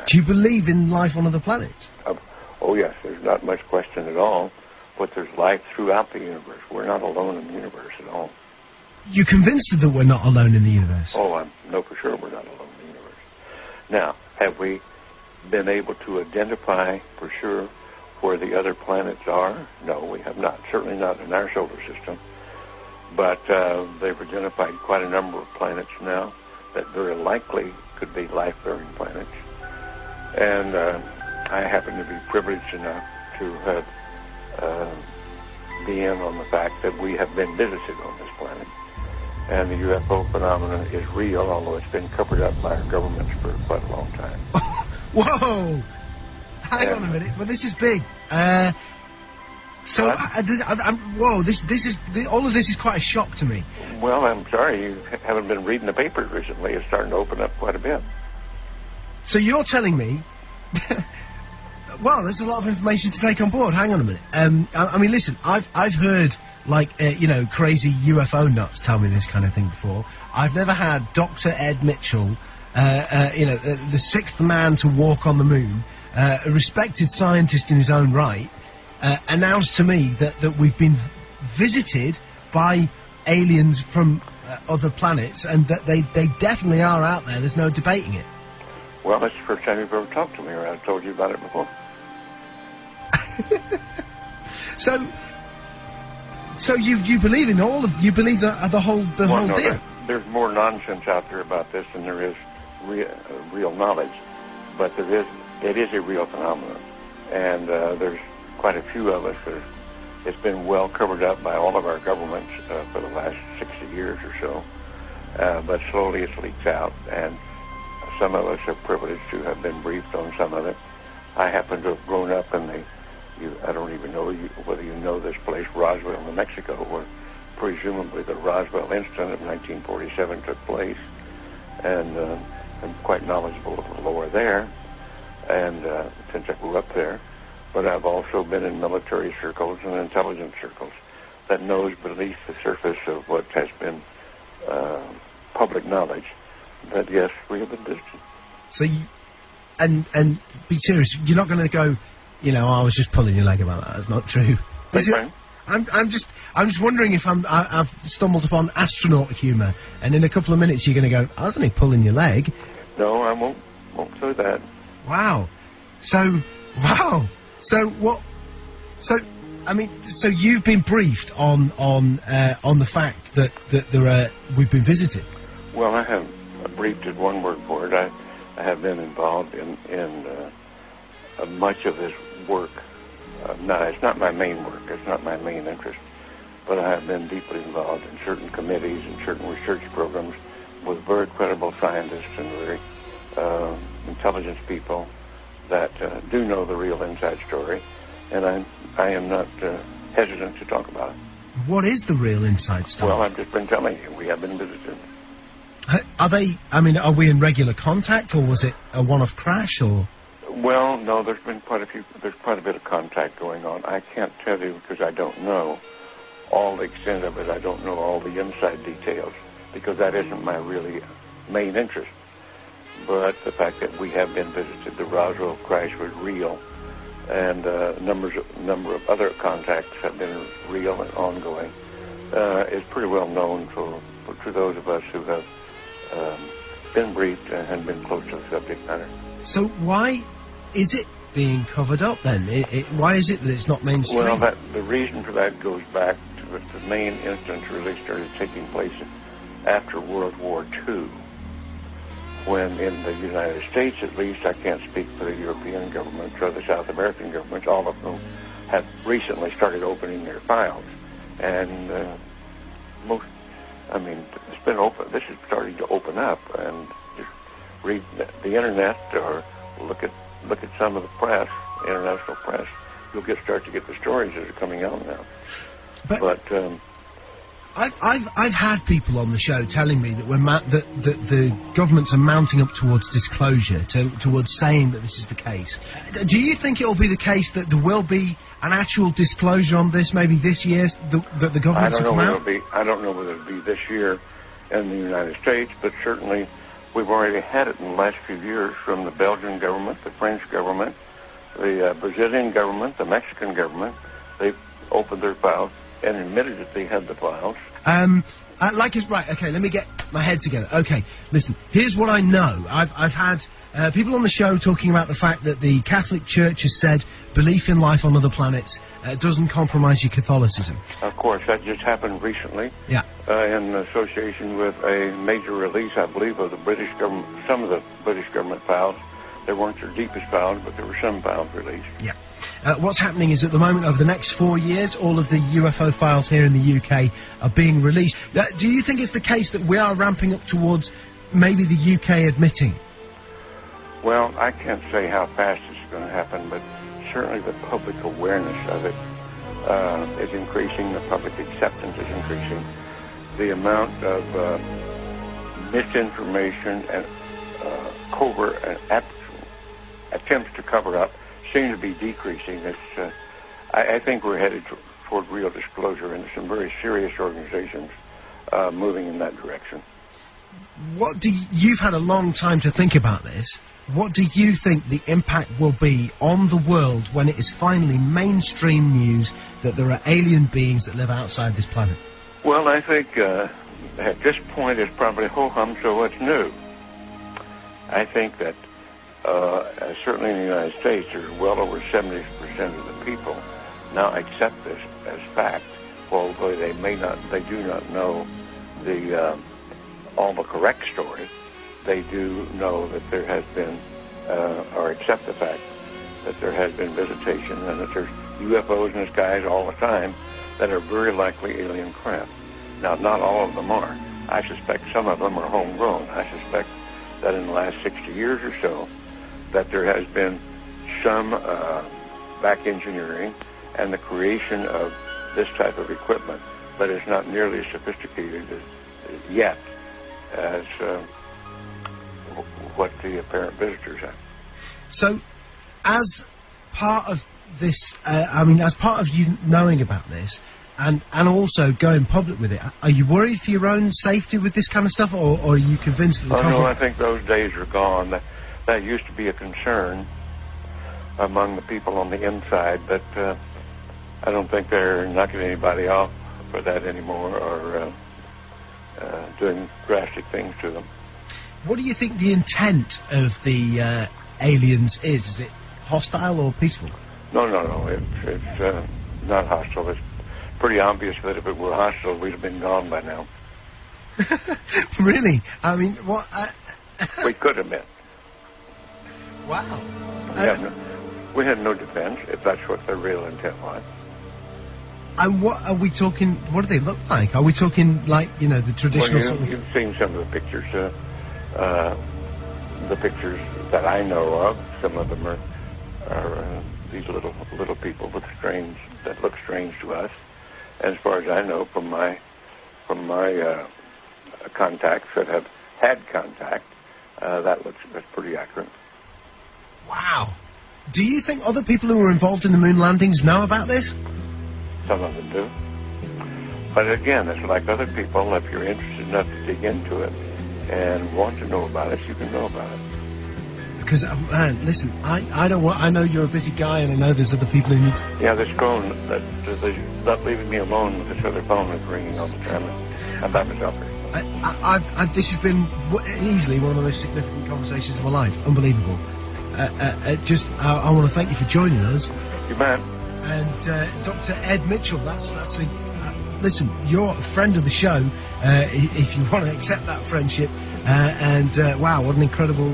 Do you believe in life on other planets? Oh, yes. There's not much question at all. But there's life throughout the universe. We're not alone in the universe at all. You're convinced that we're not alone in the universe? Oh, I know for sure we're not alone in the universe. Now, have we been able to identify for sure where the other planets are? No, we have not. Certainly not in our solar system. But they've identified quite a number of planets now that very likely could be life-bearing planets. And I happen to be privileged enough to have be in on the fact that we have been visited on this planet. And the UFO phenomenon is real, although it's been covered up by our governments for quite a long time. Whoa! Hang on a minute. Well, this is big. Whoa! All of this is quite a shock to me. Well, I'm sorry you haven't been reading the papers recently. It's starting to open up quite a bit. So you're telling me? Well, there's a lot of information to take on board. Hang on a minute. I mean, listen. I've heard crazy UFO nuts tell me this kind of thing before. I've never had Dr. Ed Mitchell, the sixth man to walk on the moon, a respected scientist in his own right, announced to me that we've been visited by aliens from other planets, and that they definitely are out there. There's no debating it. Well, that's the first time you've ever talked to me, or I've told you about it before. So you believe in you believe the whole deal? There's more nonsense out there about this than there is real knowledge, but it is a real phenomenon, and there's quite a few of us that it's been well covered up by all of our governments for the last 60 years or so, but slowly it's leaked out, and some of us are privileged to have been briefed on some of it. I happen to have grown up in I don't even know whether you know this place, Roswell, New Mexico, where presumably the Roswell incident of 1947 took place, and I'm quite knowledgeable of the lore there, and since I grew up there. But I've also been in military circles and intelligence circles that knows beneath the surface of what has been public knowledge that, yes, we have been visited. So, and be serious, you're not going to go, I was just pulling your leg about that. That's not true. I'm just wondering if I've stumbled upon astronaut humour, and in a couple of minutes you're going to go, I was only pulling your leg. No, I won't say that. Wow. So what? So you've been briefed on the fact that we've been visited. Well, I have briefed is one word for it. I have been involved in much of this work. No, it's not my main work. It's not my main interest. But I have been deeply involved in certain committees and certain research programs with very credible scientists and very intelligence people that do know the real inside story. And I am not hesitant to talk about it. What is the real inside story? Well, I've just been telling you. We have been visited. Are we in regular contact, or was it a one-off crash, or...? Well, no, there's quite a bit of contact going on. I can't tell you because I don't know all the extent of it. I don't know all the inside details because that isn't my really main interest. But the fact that we have been visited, the Roswell crash was real, and a number of other contacts have been real and ongoing, is pretty well known to those of us who have been briefed and been close to the subject matter. So why is it being covered up then? Why is it that it's not mainstream? Well, the reason for that goes back to the main instance really started taking place after World War II, when in the United States, at least, I can't speak for the European governments or the South American governments, all of whom have recently started opening their files. And it's been open. This is starting to open up, and just read the internet or look at some of the press, international press. You'll start to get the stories that are coming out now. But I've had people on the show telling me that that the governments are mounting up towards disclosure, towards saying that this is the case. Do you think it will be the case that there will be an actual disclosure on this, maybe this year, that the governments will come out? I don't know whether it'll be this year in the United States, but certainly We've already had it in the last few years from the Belgian government, the French government, the Brazilian government, the Mexican government. They've opened their files and admitted that they had the files. Right, okay, let me get my head together. Okay, listen, here's what I know. I've had people on the show talking about the fact that the Catholic Church has said belief in life on other planets doesn't compromise your Catholicism. Of course, that just happened recently. Yeah. In association with a major release, I believe, of the British government, some of the British government files. They weren't their deepest files, but there were some files released. Yeah. What's happening is at the moment, over the next 4 years, all of the UFO files here in the UK are being released. Do you think it's the case that we are ramping up towards maybe the UK admitting? Well, I can't say how fast it's going to happen, but certainly the public awareness of it is increasing. The public acceptance is increasing. The amount of misinformation and covert and attempts to cover up seem to be decreasing. I think we're headed toward real disclosure, and some very serious organizations moving in that direction. You've had a long time to think about this. What do you think the impact will be on the world when it is finally mainstream news that there are alien beings that live outside this planet? Well, I think at this point it's probably ho-hum, so what's new? I think that certainly in the United States, there's well over 70% of the people now accept this as fact, although they do not know all the correct story. They do know that there has been, or accept the fact that there has been visitation and that there's UFOs in the skies all the time that are very likely alien craft. Now, not all of them are. I suspect some of them are homegrown. I suspect that in the last 60 years or so, that there has been some back engineering and the creation of this type of equipment, but it's not nearly as sophisticated yet as what the apparent visitors have. So, as part of this, as part of you knowing about this, and also going public with it, are you worried for your own safety with this kind of stuff, or are you convinced that the no, I think those days are gone. That used to be a concern among the people on the inside, but I don't think they're knocking anybody off for that anymore, or doing drastic things to them. What do you think the intent of the aliens is? Is it hostile or peaceful? No. It's not hostile. It's pretty obvious that if it were hostile, we'd have been gone by now. Really? I mean, what? We could have been. Wow. We had no defense, if that's what their real intent was. And what are we talking? What do they look like? Are we talking like, the traditional sort of... You've seen some of the pictures. The pictures that I know of, some of them are these little people that look strange to us. And as far as I know, from my contacts that have had contact, that's pretty accurate. Wow. Do you think other people who were involved in the moon landings know about this? Some of them do. But again, it's like other people. If you're interested enough to dig into it and want to know about it, you can know about it. Because, man, listen, I know you're a busy guy, and I know there's other people who need to... Yeah, this phone, they're not leaving me alone with this other phone that's ringing all the time. I'm by myself here. This has been easily one of the most significant conversations of my life. Unbelievable. I want to thank you for joining us. You bet. And Dr. Ed Mitchell, listen, you're a friend of the show, if you want to accept that friendship. Wow, what an incredible...